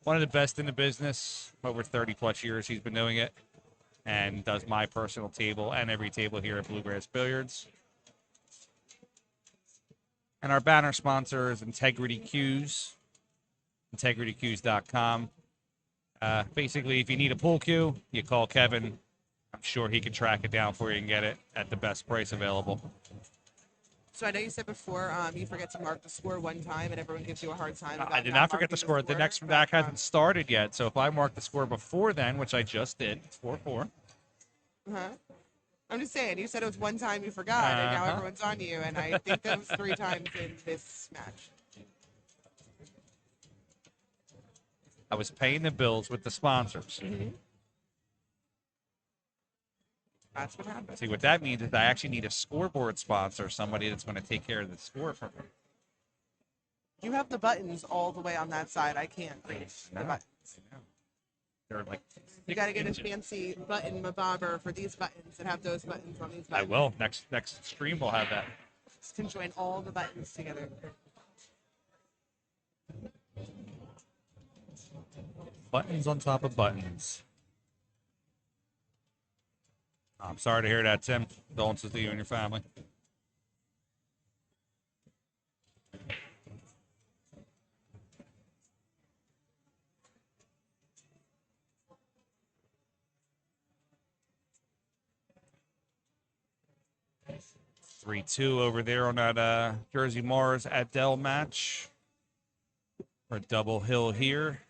One of the best in the business. Over 30 plus years he's been doing it, and does my personal table and every table here at Bluegrass Billiards. And our banner sponsor is Integrity Cues, integritycues.com. Basically, if you need a pool cue, you call Kevin. I'm sure he can track it down for you and get it at the best price available. So I know you said before you forget to mark the score one time and everyone gives you a hard time. I did not forget the score. The next back hasn't started yet, so if I mark the score before then, which I just did, it's 4-4. Uh-huh. I'm just saying, you said it was one time you forgot, and now everyone's on you, and I think that was 3 times in this match. I was paying the bills with the sponsors. Mm-hmm. That's what happened. See, what that means is I actually need a scoreboard sponsor, somebody that's going to take care of the score for me. You have the buttons all the way on that side. I can't reach the No. buttons. They're like You got to get a 6 inches. fancy button mabobber for these buttons and have those buttons on these I buttons. will. Next stream we'll have that. Just can join all the buttons together. Buttons on top of buttons. I'm sorry to hear that, Tim. Condolences to you and your family. Three 2 over there on that Jersey Mars at Dell match. Or double hill here.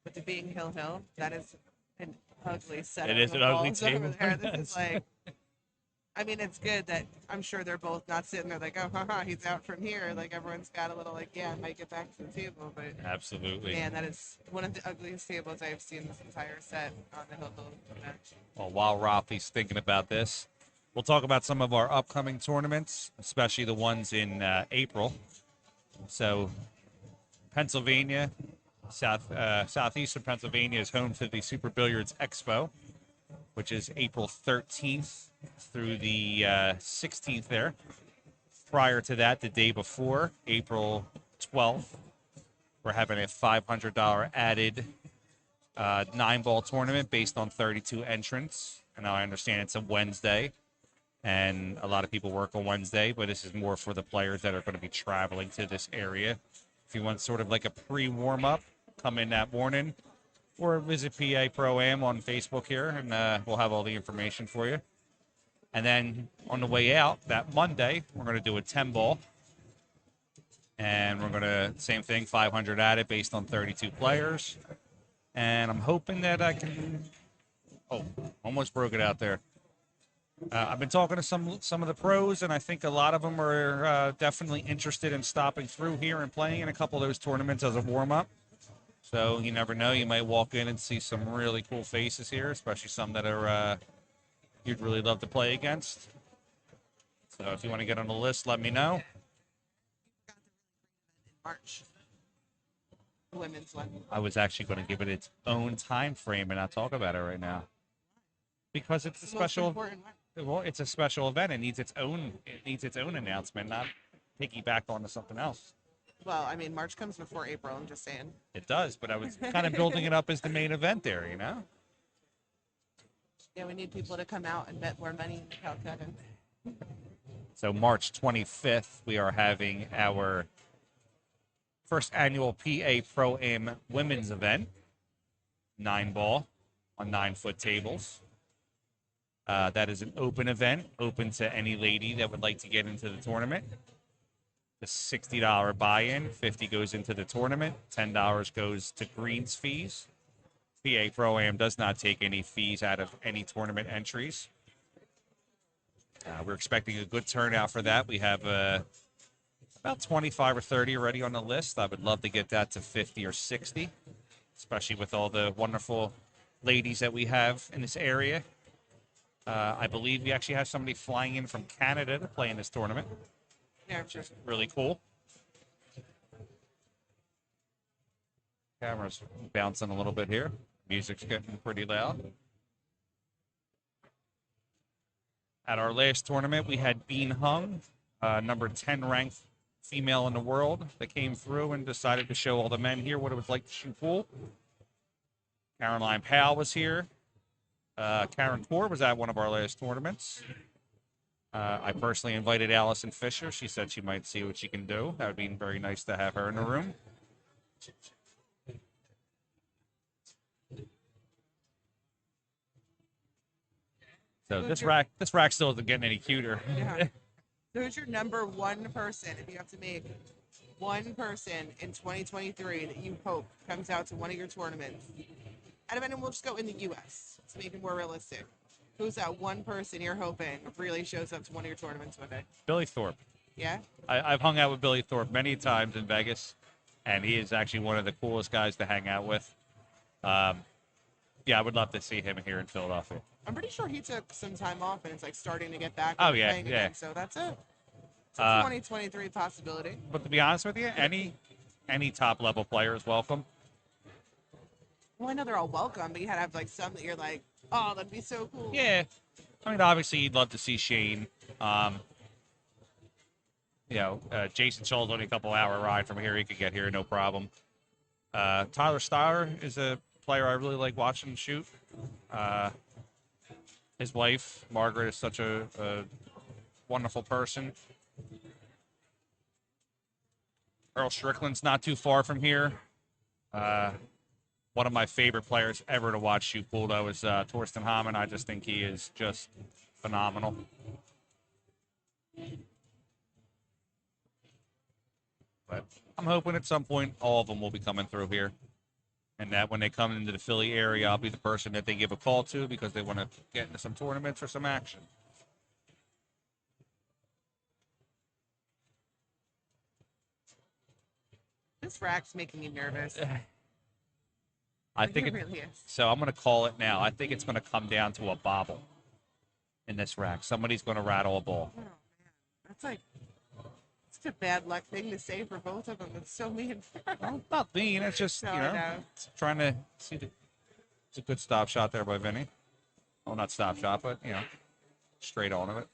With it being Hill, that is an ugly setup. It is of an ugly balls over table. there. This is like, I mean, it's good that I'm sure they're both not sitting there like, oh, haha, he's out from here. Like, everyone's got a little like, yeah, I might get back to the table. But Absolutely. man, that is one of the ugliest tables I've seen this entire set on the Hill match. Well, while Ralphie's thinking about this, we'll talk about some of our upcoming tournaments, especially the ones in April. So, Pennsylvania, southeastern Pennsylvania is home to the Super Billiards Expo, which is April 13th through the 16th there. Prior to that, the day before, April 12th, we're having a $500 added 9-ball tournament based on 32 entrants. And now I understand it's a Wednesday, and a lot of people work on Wednesday, but this is more for the players that are going to be traveling to this area. If you want sort of like a pre-warm-up, come in that morning, or visit PA Pro-Am on Facebook here, and we'll have all the information for you. And then on the way out, that Monday, we're going to do a 10-ball. And we're going to, same thing, 500 at it based on 32 players. And I'm hoping that I can, oh, almost broke it out there. I've been talking to some of the pros, and I think a lot of them are definitely interested in stopping through here and playing in a couple of those tournaments as a warm-up. So you never know. You might walk in and see some really cool faces here, especially some that are you'd really love to play against. So if you want to get on the list, let me know. March. The women's one. I was actually going to give it its own time frame and not talk about it right now. Because it's a special, well, it's a special event. It needs its own announcement, not piggyback onto something else. Well, I mean, March comes before April. I'm just saying. It does, but I was kind of building it up as the main event there, you know? Yeah, we need people to come out and bet more money in Calcutta. So March 25th, we are having our first annual PA Pro-Am women's event, 9-ball on 9-foot tables. That is an open event, open to any lady that would like to get into the tournament. The $60 buy-in, $50 goes into the tournament, $10 goes to greens fees. PA Pro-Am does not take any fees out of any tournament entries. We're expecting a good turnout for that. We have about 25 or 30 already on the list. I would love to get that to 50 or 60, especially with all the wonderful ladies that we have in this area. I believe we actually have somebody flying in from Canada to play in this tournament. Yeah, Which is really cool. Camera's bouncing a little bit here. Music's getting pretty loud. At our last tournament, we had Bean Hung, number 10 ranked female in the world, that came through and decided to show all the men here what it was like to shoot pool. Caroline Powell was here. Karen Core was at one of our last tournaments. I personally invited Allison Fisher. She said she might see what she can do. That would be very nice to have her in the room. So this rack still isn't getting any cuter. Yeah. Who's your number one person, if you have to make one person in 2023 that you hope comes out to one of your tournaments? Out of anyone, we'll just go in the U.S. to make it more realistic. Who's that one person you're hoping really shows up to one of your tournaments one day? Billy Thorpe. Yeah? I've hung out with Billy Thorpe many times in Vegas, and he is actually one of the coolest guys to hang out with. Yeah, I would love to see him here in Philadelphia. I'm pretty sure he took some time off and it's like starting to get back. Oh, yeah, playing yeah. Again, so that's it. It's a 2023 possibility. But to be honest with you, any top level player is welcome. Well, I know they're all welcome, but you had to have like some that you're like, oh, that'd be so cool. Yeah. I mean, obviously, you'd love to see Shane. Jason Scholl's only a couple-hour ride from here. He could get here, no problem. Tyler Starr is a player I really like watching shoot. His wife, Margaret, is such a wonderful person. Earl Strickland's not too far from here. One of my favorite players ever to watch shoot pool, though, is Torsten Hamann. I just think he is just phenomenal. But I'm hoping at some point all of them will be coming through here. And that when they come into the Philly area, I'll be the person that they give a call to because they want to get into some tournaments or some action. This rack's making me nervous. I think it really is. So I'm going to call it now. I think it's going to come down to a bobble in this rack. Somebody's going to rattle a ball. Oh, man. That's like such a bad luck thing to say for both of them. It's so mean. Well, not mean. It's just, No, I know. trying to see it's a good stop shot there by Vinny. Well, not stop shot, but, straight on of it.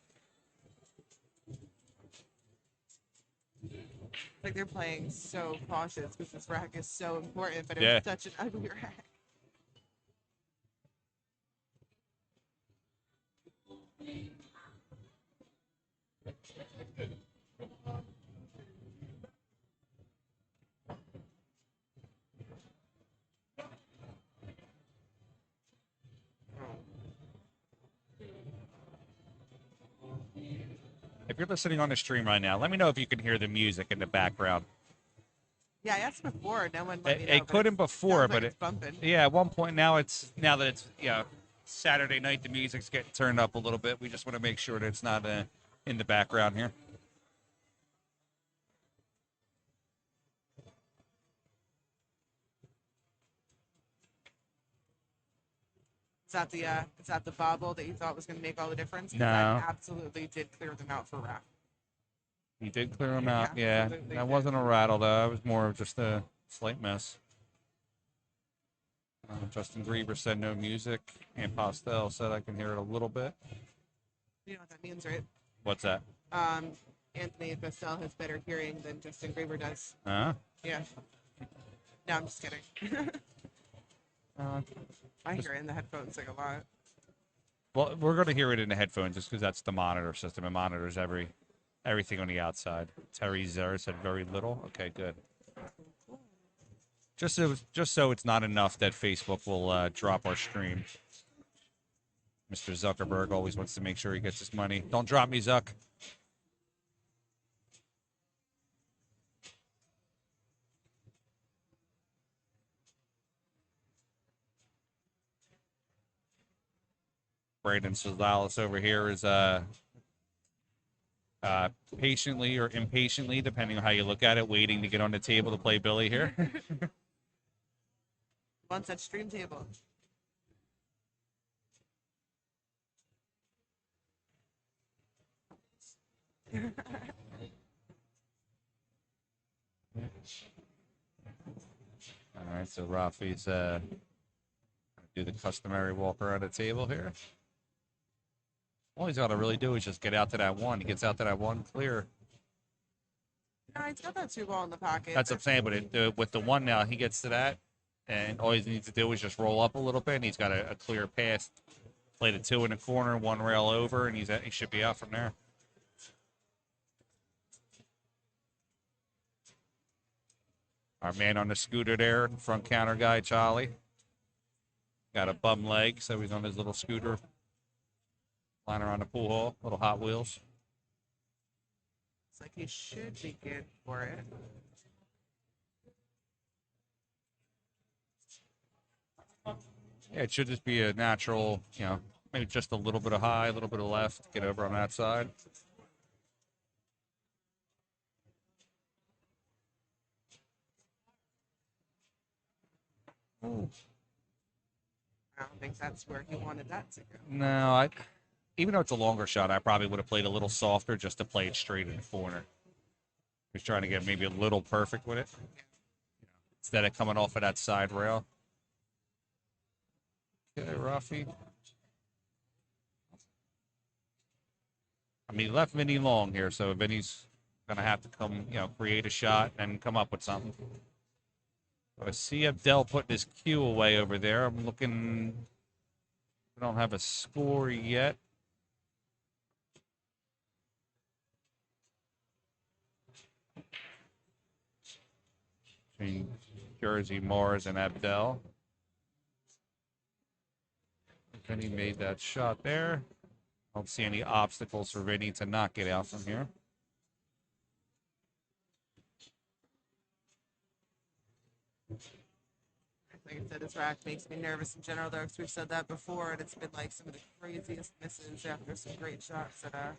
Like they're playing so cautious because this rack is so important, but Yeah. it's such an ugly rack. If you're listening on the stream right now, let me know if you can hear the music in the background. Yeah, I asked before. No one let me know. It but couldn't before, sounds but like it's bumping. yeah, at one point now that it's Saturday night, the music's getting turned up a little bit. We just want to make sure that it's not in the background here. Is that the bobble that you thought was going to make all the difference? 'Cause No. I absolutely did clear them out for Raph. You did clear them out, Yeah, yeah. absolutely That did. wasn't a rattle though. It was more of just a slight miss. Justin Grieber said no music, and Postel said I can hear it a little bit. You know what that means, right? What's that? Anthony Postel has better hearing than Justin Grieber does. Huh? Yeah. No, I'm just kidding. I hear it in the headphones like a lot. Well, we're going to hear it in the headphones just because that's the monitor system. It monitors everything on the outside. Terry Zer said very little. Okay, good. Just so it's not enough that Facebook will drop our stream. Mr. Zuckerberg always wants to make sure he gets his money. Don't drop me, Zuck. Brandon Saldana over here is patiently or impatiently, depending on how you look at it, waiting to get on the table to play Billy here. Wants that stream table. All right, so Rafi's do the customary walk around the table here. All he's got to really do is just get out to that one. He gets out to that one clear. No, he's got that 2 ball in the pocket. That's what I'm saying, but with the one now, he gets to that, and all he needs to do is just roll up a little bit, and he's got a clear pass. Play the 2 in the corner, 1 rail over, and he should be out from there. Our man on the scooter there, front counter guy, Charlie. Got a bum leg, so he's on his little scooter. Flying around the pool hall, little Hot Wheels. It's like he should be good for it. Yeah, it should just be a natural, maybe just a little bit of high, a little bit of left, get over on that side. Ooh. I don't think that's where he wanted that to go. No, even though it's a longer shot, I probably would have played a little softer just to play it straight in the corner. He's trying to get maybe a little perfect with it. Instead of coming off of that side rail. Okay, Rafi. I mean, he left Vinny long here, so Vinny's going to have to come, create a shot and come up with something. I see Abdel putting his cue away over there. I'm looking. We don't have a score yet. Between Jersey, Mars, and Abdel. Vinny made that shot there. I don't see any obstacles for Vinny to not get out from here. Like I said, his rack makes me nervous in general, though, because we've said that before, and it's been like some of the craziest misses after some great shots that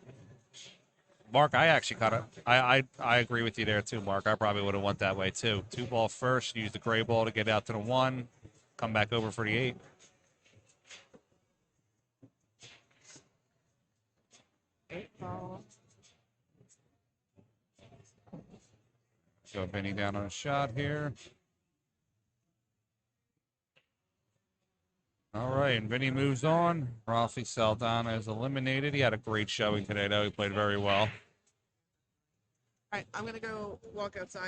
Mark, I actually I agree with you there too, Mark. I probably would have went that way too. 2 ball first, use the gray ball to get out to the 1, come back over for the 8. ball. So Vinny down on a shot here. All right, and Vinny moves on. Raphael Saldana is eliminated. He had a great showing today, though. He played very well. All right, I'm going to go walk outside.